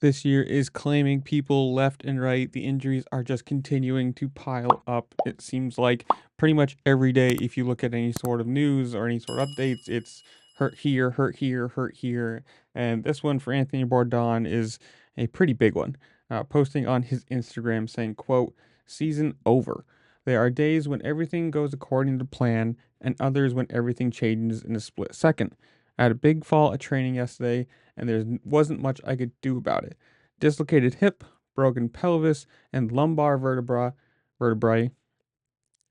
this year is claiming people left and right. The injuries are just continuing to pile up. It seems like pretty much every day, if you look at any sort of news or any sort of updates, it's hurt here, hurt here, hurt here. And this one for Anthony Bourdon is a pretty big one. Posting on his Instagram saying, quote, season over. There are days when everything goes according to plan and others when everything changes in a split second. I had a big fall at training yesterday and there wasn't much I could do about it. Dislocated hip, broken pelvis, and lumbar vertebrae.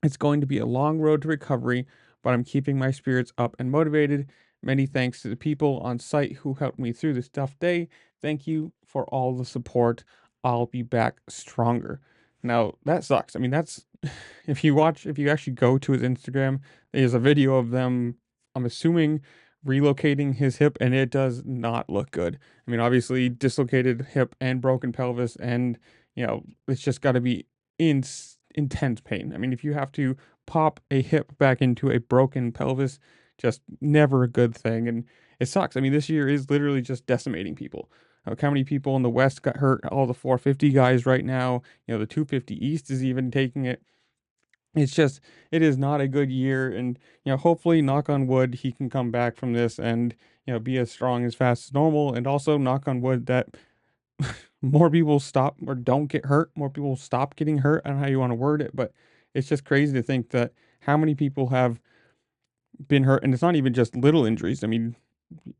It's going to be a long road to recovery, but I'm keeping my spirits up and motivated. Many thanks to the people on site who helped me through this tough day. Thank you for all the support. I'll be back stronger. Now, that sucks. I mean, that's if you actually go to his Instagram, there's a video of them, I'm assuming, relocating his hip, and it does not look good. I mean, obviously, dislocated hip and broken pelvis, and, it's just got to be in intense pain. I mean, if you have to pop a hip back into a broken pelvis, just never a good thing. And it sucks. I mean, this year is literally just decimating people. Look how many people in the West got hurt, all the 450 guys right now. The 250 East is even taking it. It's just, it is not a good year. And, hopefully, knock on wood, he can come back from this and, be as strong as fast as normal. And also, knock on wood, that more people stop or don't get hurt. More people stop getting hurt. I don't know how you want to word it, but it's just crazy to think that how many people have been hurt. And it's not even just little injuries. I mean,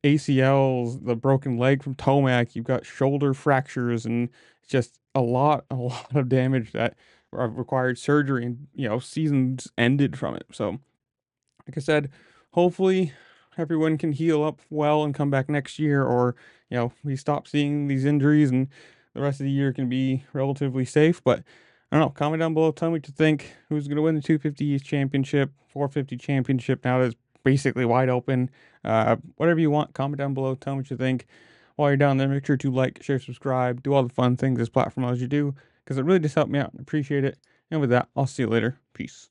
ACLs, the broken leg from Tomac, you've got shoulder fractures, and just a lot of damage that required surgery, and seasons ended from it. So, like I said, hopefully everyone can heal up well and come back next year, or we stop seeing these injuries and the rest of the year can be relatively safe. But I don't know. Comment down below. Tell me what you think. Who's going to win the 250 East Championship, 450 Championship? Now that's basically wide open. Whatever you want. Comment down below. Tell me what you think. While you're down there, make sure to like, share, subscribe, do all the fun things this platform allows you to do, because it really just helped me out. I appreciate it. And with that, I'll see you later. Peace.